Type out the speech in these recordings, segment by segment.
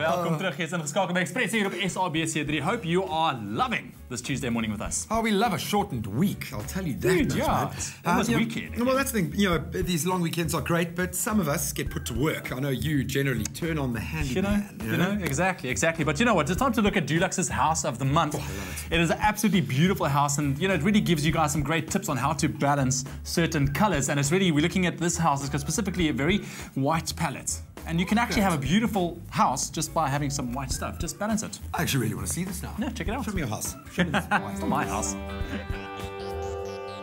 Welkom terug. Jy's ingeskakel by Express hier op SABC3. Hope you are loving this Tuesday morning with us. Oh, we love a shortened week, I'll tell you that. Dude, much, yeah. mate. Almost weekend. Well, that's the thing. You know, these long weekends are great, but some of us get put to work. I know you generally turn on the handyman. You know, exactly. But you know what? It's time to look at Dulux's House of the Month. Oh, I love it. It is an absolutely beautiful house, and you know, it really gives you guys some great tips on how to balance certain colors. And it's really, we're looking at this house, it's got specifically a very white palette. And you can actually have a beautiful house just by having some white stuff. Just balance it. I actually really want to see this now. Yeah, check it out. Show me your house. Show me this. It's not my house.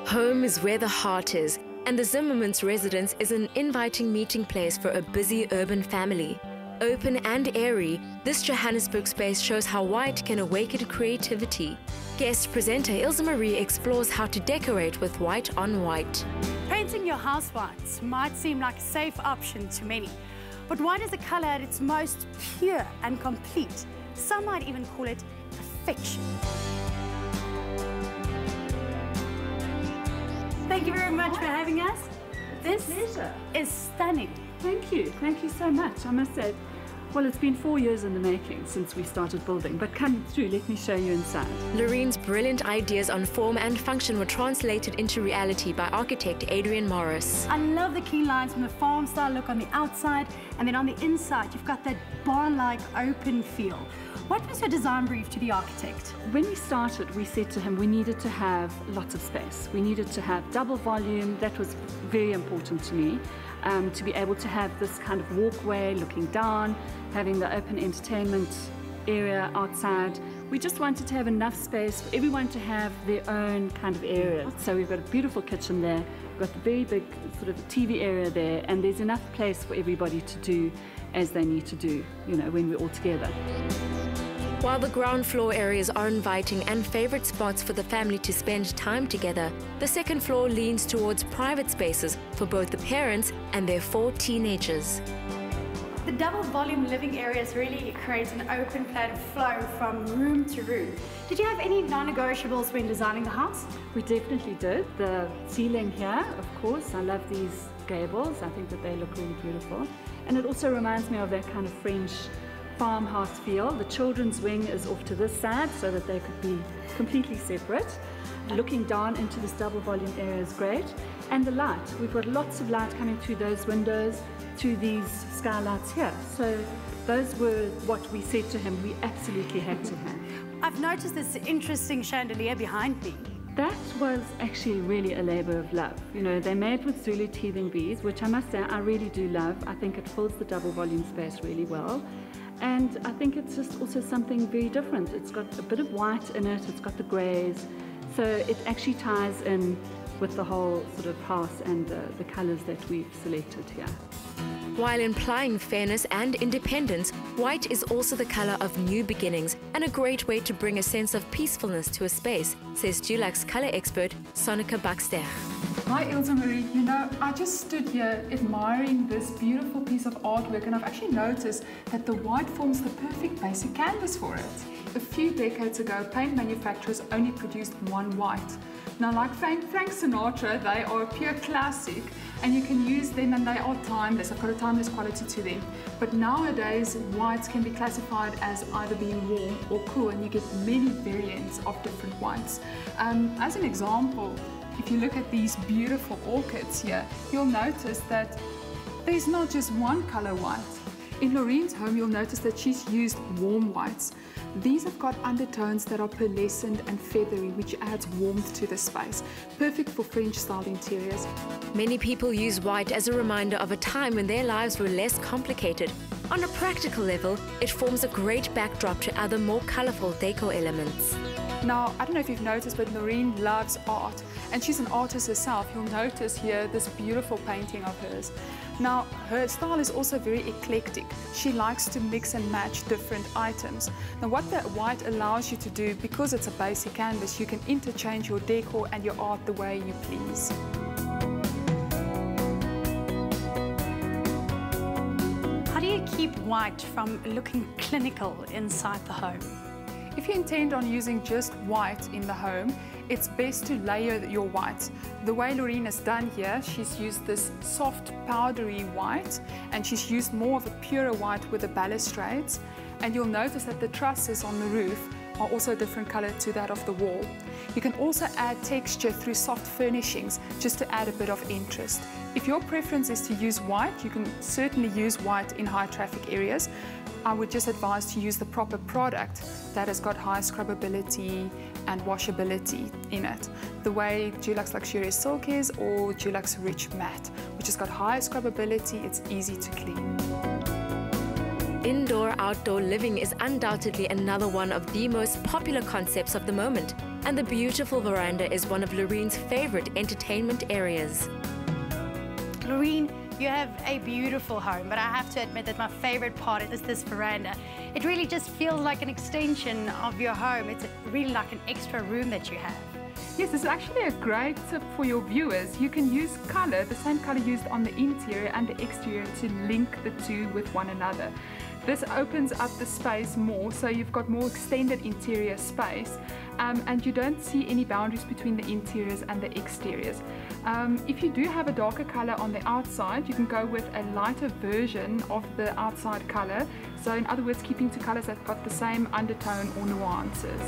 Home is where the heart is, and the Zimmerman's residence is an inviting meeting place for a busy urban family. Open and airy, this Johannesburg space shows how white can awaken creativity. Guest presenter Ilse Marie explores how to decorate with white on white. Painting your house white might seem like a safe option to many, but white is a color at its most pure and complete. Some might even call it perfection. Thank you very much for having us. This is stunning. Thank you so much. I must say, well, it's been 4 years in the making since we started building, but come through, let me show you inside. Lorraine's brilliant ideas on form and function were translated into reality by architect Adrian Morris. I love the key lines from the farm style look on the outside, and then on the inside you've got that barn-like open feel. What was your design brief to the architect? When we started, we said to him we needed to have lots of space. We needed to have double volume. That was very important to me, to be able to have this kind of walkway looking down, having the open entertainment area outside. We just wanted to have enough space for everyone to have their own kind of area. So we've got a beautiful kitchen there, we've got the very big sort of TV area there, and there's enough place for everybody to do as they need to do, you know, when we're all together. While the ground floor areas are inviting and favorite spots for the family to spend time together, the second floor leans towards private spaces for both the parents and their 4 teenagers. The double volume living areas really create an open plan flow from room to room. Did you have any non-negotiables when designing the house? We definitely did. The ceiling here, of course, I love these gables. I think that they look really beautiful. And it also reminds me of that kind of French farmhouse feel. The children's wing is off to this side so that they could be completely separate. Looking down into this double volume area is great. And the light, we've got lots of light coming through those windows, through these skylights here. So those were what we said to him we absolutely had to have. I've noticed this interesting chandelier behind me. That was actually really a labor of love. You know, they're made with Zulu teething bees, which I must say I really do love. I think it fills the double volume space really well. And I think it's just also something very different. It's got a bit of white in it, it's got the greys, so it actually ties in with the whole sort of house and the colours that we've selected here. While implying fairness and independence, white is also the colour of new beginnings and a great way to bring a sense of peacefulness to a space, says Dulux colour expert Sonica Bucksteg. Hi Ilse Marie, you know, I just stood here admiring this beautiful piece of artwork, and I've actually noticed that the white forms the perfect basic canvas for it. A few decades ago, paint manufacturers only produced one white. Now, like Frank Sinatra, they are a pure classic, and you can use them and they are timeless. They've got a timeless quality to them. But nowadays, whites can be classified as either being warm or cool, and you get many variants of different whites. As an example, if you look at these beautiful orchids here, you'll notice that there's not just one color white. In Lorraine's home, you'll notice that she's used warm whites. These have got undertones that are pearlescent and feathery, which adds warmth to the space. Perfect for French-style interiors. Many people use white as a reminder of a time when their lives were less complicated. On a practical level, it forms a great backdrop to other more colourful decor elements. Now, I don't know if you've noticed, but Lorraine loves art, and she's an artist herself. You'll notice here this beautiful painting of hers. Now, her style is also very eclectic. She likes to mix and match different items. Now, what the white allows you to do, because it's a basic canvas, you can interchange your decor and your art the way you please. How do you keep white from looking clinical inside the home? If you intend on using just white in the home, it's best to layer your whites. The way Lorraine has done here, she's used this soft powdery white, and she's used more of a purer white with the balustrades. And you'll notice that the trusses on the roof are also a different color to that of the wall. You can also add texture through soft furnishings just to add a bit of interest. If your preference is to use white, you can certainly use white in high traffic areas. I would just advise to use the proper product that has got high scrubbability and washability in it. The way Dulux Luxurious Silk is, or Dulux Rich Matte, which has got high scrubbability, it's easy to clean. Indoor-outdoor living is undoubtedly another one of the most popular concepts of the moment, and the beautiful veranda is one of Lorene's favorite entertainment areas. Lorene, you have a beautiful home, but I have to admit that my favorite part is this veranda. It really just feels like an extension of your home. It's really like an extra room that you have. Yes, this is actually a great tip for your viewers. You can use color, the same color used on the interior and the exterior, to link the two with one another. This opens up the space more, so you've got more extended interior space, and you don't see any boundaries between the interiors and the exteriors. If you do have a darker color on the outside, you can go with a lighter version of the outside color. So in other words, keeping two colors that have got the same undertone or nuances.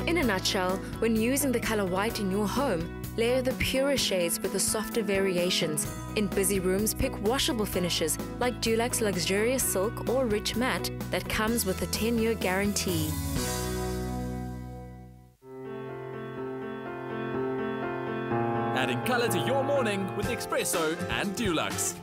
In a nutshell, when using the color white in your home, layer the purer shades with the softer variations. In busy rooms, pick washable finishes like Dulux Luxurious Silk or Rich Matte that comes with a 10-year guarantee. Adding colour to your morning with Espresso and Dulux.